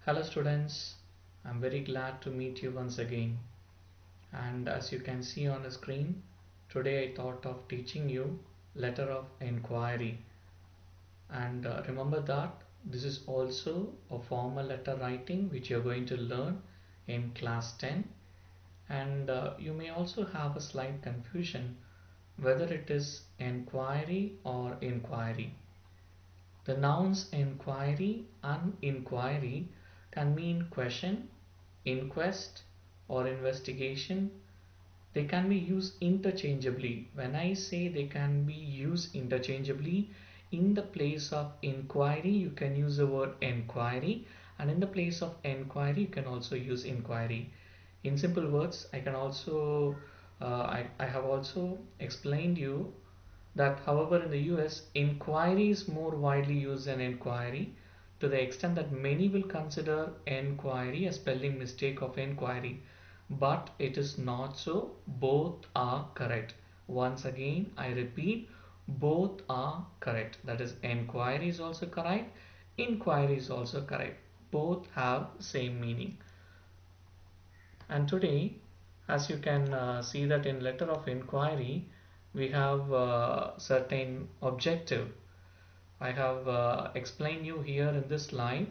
Hello students, I'm very glad to meet you once again. And as you can see on the screen, today I thought of teaching you letter of inquiry. And remember that this is also a formal letter writing which you're going to learn in class 10. And you may also have a slight confusion whether it is enquiry or inquiry. The nouns inquiry and inquiry can mean question, inquest, or investigation. They can be used interchangeably. When I say they can be used interchangeably, in the place of inquiry, you can use the word enquiry, and in the place of enquiry, you can also use inquiry. In simple words, I can also I have also explained you that however in the US inquiry is more widely used than enquiry, to the extent that many will consider enquiry a spelling mistake of inquiry, but it is not so. Both are correct. Once again I repeat, both are correct. That is, enquiry is also correct, inquiry is also correct. Both have same meaning. And today, as you can see that in letter of inquiry, we have certain objective. I have explained you here in this line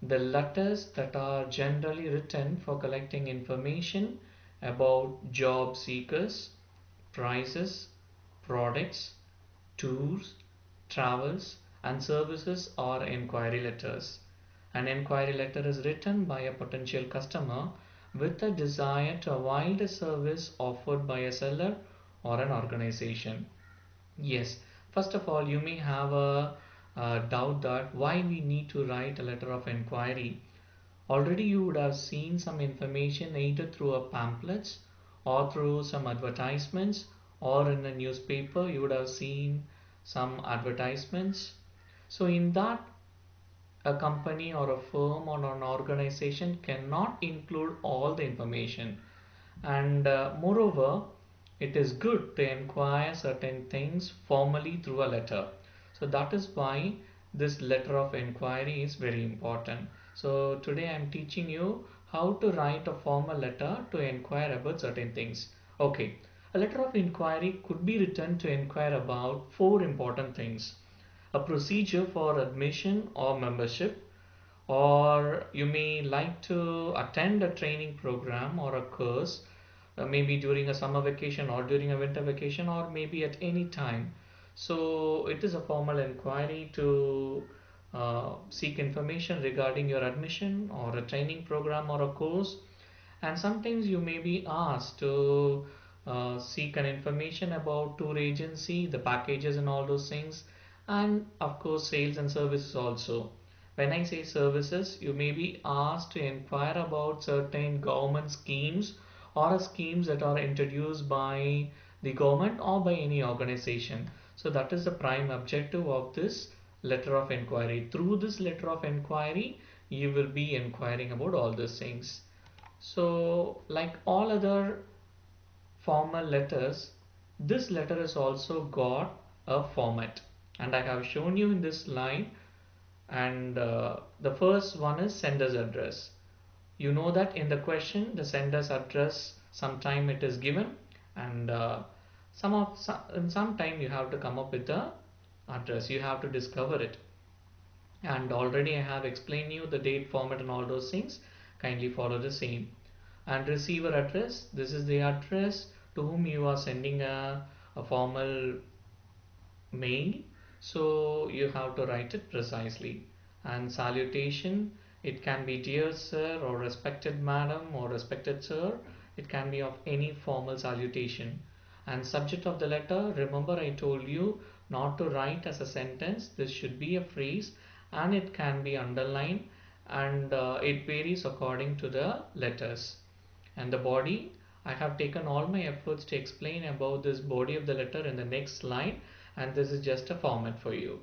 the letters that are generally written for collecting information about job seekers, prices, products, tours, travels, and services are inquiry letters. An inquiry letter is written by a potential customer with a desire to avail the service offered by a seller or an organization. Yes, first of all, you may have a doubt that why we need to write a letter of inquiry. Already you would have seen some information either through a pamphlets or through some advertisements, or in a newspaper you would have seen some advertisements. So in that, a company or a firm or an organization cannot include all the information. And moreover, it is good to inquire certain things formally through a letter. So that is why this letter of inquiry is very important. So today I am teaching you how to write a formal letter to inquire about certain things. Okay, a letter of inquiry could be written to inquire about four important things: a procedure for admission or membership, or you may like to attend a training program or a course, maybe during a summer vacation or during a winter vacation or maybe at any time. So it is a formal inquiry to seek information regarding your admission or a training program or a course. And sometimes you may be asked to seek an information about tour agency, the packages and all those things, and of course sales and services also. When I say services, you may be asked to inquire about certain government schemes or schemes that are introduced by the government or by any organization. So that is the prime objective of this letter of inquiry. Through this letter of inquiry, you will be inquiring about all these things. So, like all other formal letters, this letter has also got a format, and I have shown you in this line. And the first one is sender's address. You know that in the question, the sender's address, sometime it is given, and in some time you have to come up with the address. You have to discover it. And already I have explained you the date, format, and all those things. Kindly follow the same. And receiver address, this is the address to whom you are sending a formal mail, so you have to write it precisely. And salutation, it can be dear sir or respected madam or respected sir. It can be of any formal salutation. And subject of the letter, remember I told you not to write as a sentence. This should be a phrase, and it can be underlined, and it varies according to the letters. And the body, I have taken all my efforts to explain about this body of the letter in the next slide, and this is just a format for you.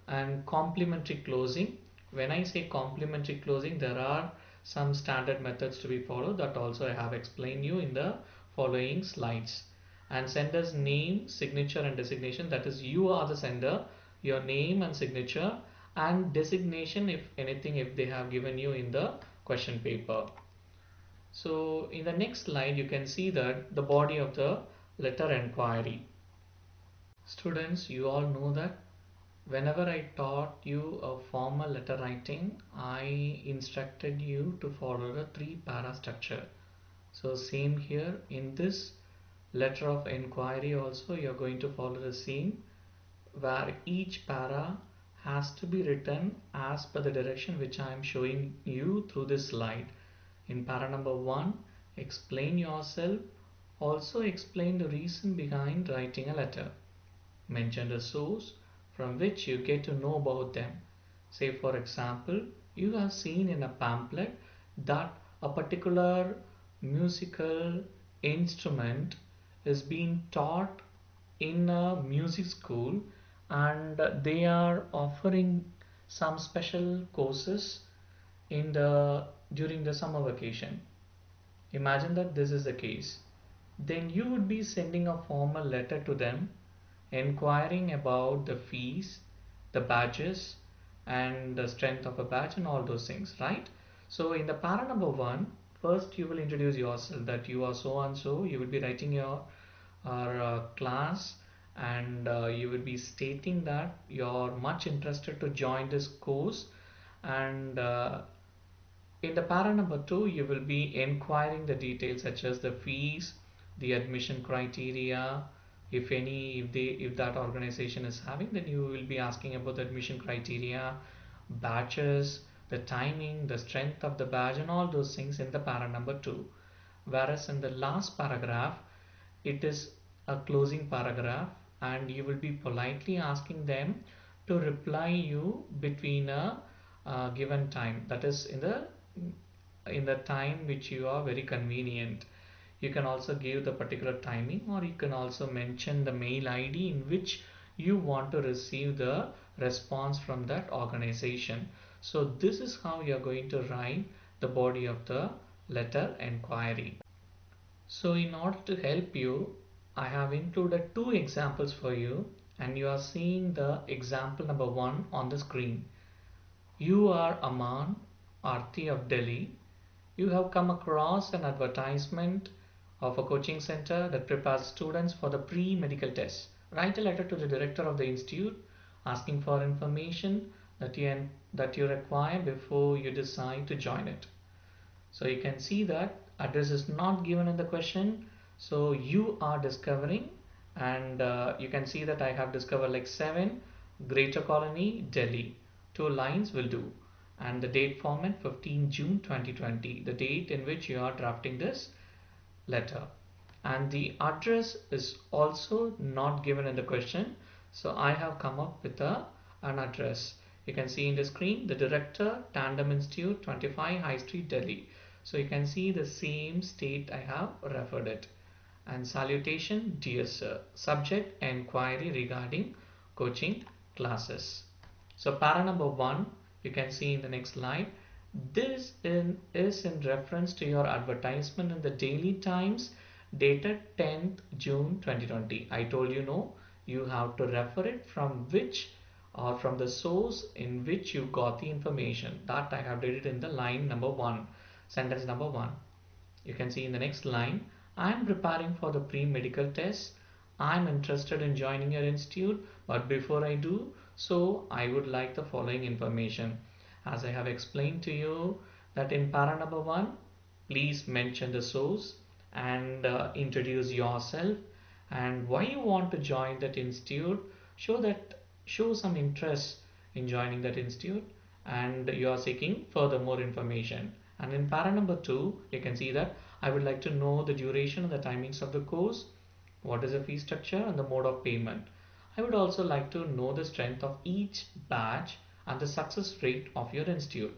And complementary closing, when I say complementary closing, there are some standard methods to be followed that also I have explained you in the following slides. And sender's name, signature, and designation, that is, you are the sender, your name and signature, and designation if anything, if they have given you in the question paper. So in the next slide you can see that the body of the letter enquiry. Students, you all know that whenever I taught you a formal letter writing, I instructed you to follow the three para structure. So same here in this letter of inquiry also you're going to follow the same, where each para has to be written as per the direction which I am showing you through this slide. In para number 1, explain yourself. Also explain the reason behind writing a letter. Mention the source from which you get to know about them. Say for example, you have seen in a pamphlet that a particular musical instrument is being taught in a music school, and they are offering some special courses in the during the summer vacation. Imagine that this is the case. Then you would be sending a formal letter to them inquiring about the fees, the badges, and the strength of a badge and all those things, right? So in the para number 1, first you will introduce yourself that you are so and so. You will be writing your class, and you will be stating that you're much interested to join this course, and in the para number 2, you will be inquiring the details such as the fees, the admission criteria, if any, if that organization is having, then you will be asking about the admission criteria, batches, the timing, the strength of the badge, and all those things in the para number 2. Whereas in the last paragraph, it is a closing paragraph, and you will be politely asking them to reply you between a given time, that is in the time which you are very convenient. You can also give the particular timing, or you can also mention the mail ID in which you want to receive the response from that organization. So this is how you are going to write the body of the letter enquiry. So in order to help you, I have included two examples for you, and you are seeing the example number 1 on the screen. You are Aman Arti of Delhi. You have come across an advertisement of a coaching center that prepares students for the pre-medical test. Write a letter to the director of the institute asking for information that you require before you decide to join it. So you can see that address is not given in the question. So you are discovering, and you can see that I have discovered like 7 Greater Colony, Delhi. 2 lines will do. And the date format 15 June 2020, the date in which you are drafting this letter. And the address is also not given in the question. So I have come up with an address. You can see in the screen the director, Tandem Institute, 25 High Street, Delhi. So you can see the same state I have referred it. And salutation, dear sir. Subject, enquiry regarding coaching classes. So para number 1, you can see in the next slide. This is in reference to your advertisement in the Daily Times dated 10th June 2020. I told you no, you have to refer it from which, or from the source in which you got the information. That I have did it in the line number 1, sentence number 1. You can see in the next line, I am preparing for the pre-medical test. I am interested in joining your institute, but before I do so, I would like the following information. As I have explained to you that in para number 1, please mention the source and introduce yourself and why you want to join that institute. Show some interest in joining that institute, and you are seeking further more information. And in para number 2, you can see that I would like to know the duration and the timings of the course, what is the fee structure and the mode of payment. I would also like to know the strength of each batch and the success rate of your institute.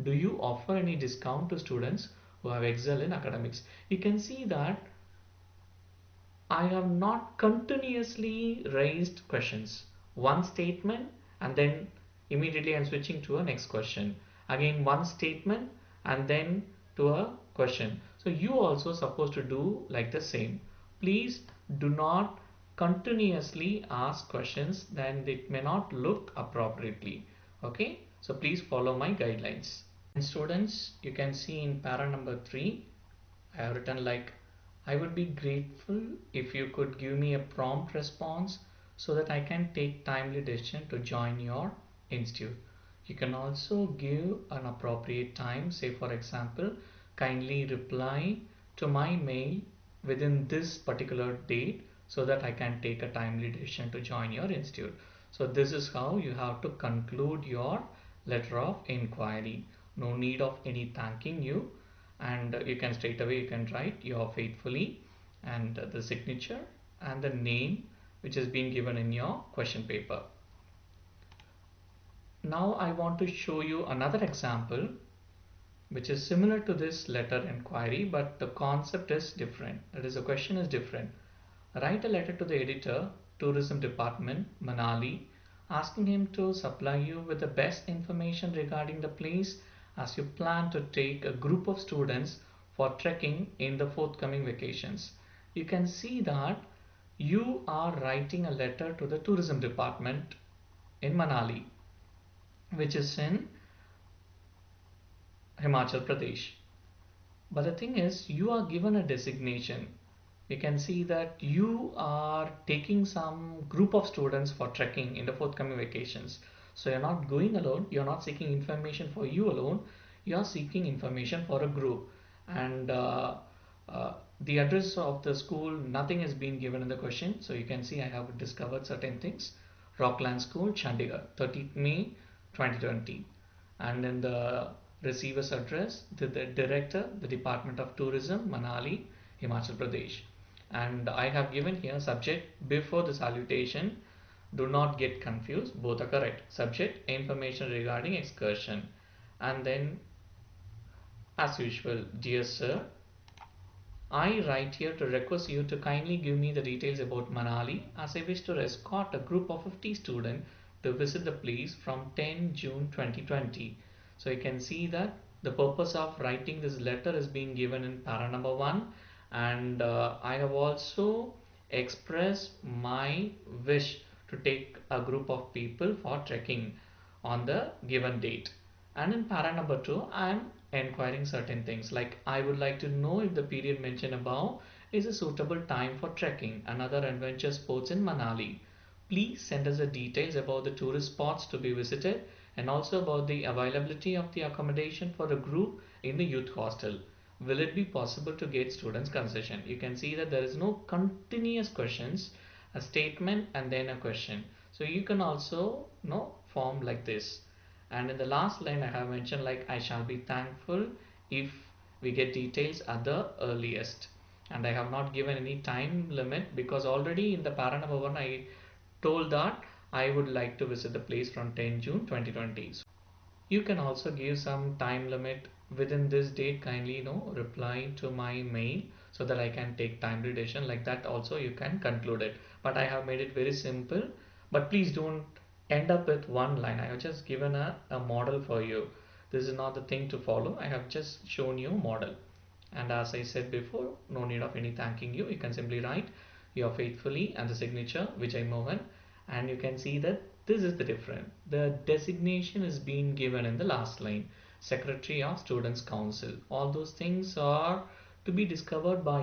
Do you offer any discount to students who have excelled in academics? You can see that I have not continuously raised questions. One statement, and then immediately I'm switching to a next question. Again one statement and then to a question. So you also supposed to do like the same. Please do not continuously ask questions, then it may not look appropriately. Okay, so please follow my guidelines. And students, you can see in para number 3, I have written like, I would be grateful if you could give me a prompt response so that I can take timely decision to join your institute. You can also give an appropriate time, say for example, kindly reply to my mail within this particular date so that I can take a timely decision to join your institute. So this is how you have to conclude your letter of inquiry. No need of any thanking you, and you can straight away you can write your faithfully and the signature and the name which has been given in your question paper. Now I want to show you another example which is similar to this letter inquiry, but the concept is different. That is, the question is different. Write a letter to the editor, Tourism Department, Manali, asking him to supply you with the best information regarding the place as you plan to take a group of students for trekking in the forthcoming vacations. You can see that you are writing a letter to the Tourism Department in Manali, which is in Himachal Pradesh. But the thing is, you are given a designation. You can see that you are taking some group of students for trekking in the forthcoming vacations. So you're not going alone, you're not seeking information for you alone, you're seeking information for a group. And the address of the school, nothing has been given in the question. So you can see I have discovered certain things. Rockland School, Chandigarh, 30th May 2020. And in the receiver's address, the director, the Department of Tourism, Manali, Himachal Pradesh. And I have given here subject before the salutation. Do not get confused, both are correct. Subject, information regarding excursion. And then, as usual, dear sir, I write here to request you to kindly give me the details about Manali as I wish to escort a group of 50 students to visit the place from 10 June 2020. So you can see that the purpose of writing this letter is being given in para number 1, and I have also expressed my wish to take a group of people for trekking on the given date. And in para number 2, I am enquiring certain things like I would like to know if the period mentioned above is a suitable time for trekking and other adventure sports in Manali. Please send us the details about the tourist spots to be visited and also about the availability of the accommodation for the group in the youth hostel. Will it be possible to get students concession? You can see that there is no continuous questions, a statement and then a question. So you can also form like this. And in the last line I have mentioned like I shall be thankful if we get details at the earliest. And I have not given any time limit because already in the para number 1 I told that I would like to visit the place from 10 June 2020. You can also give some time limit within this date, kindly reply to my mail so that I can take timely decision. Like that also you can conclude it, but I have made it very simple. But please don't end up with one line. I have just given a model for you. This is not the thing to follow. I have just shown you model. And as I said before, no need of any thanking you. You can simply write your faithfully and the signature Vijay Mohan, and you can see that this is the difference. The designation is being given in the last line, Secretary of Students Council. All those things are to be discovered by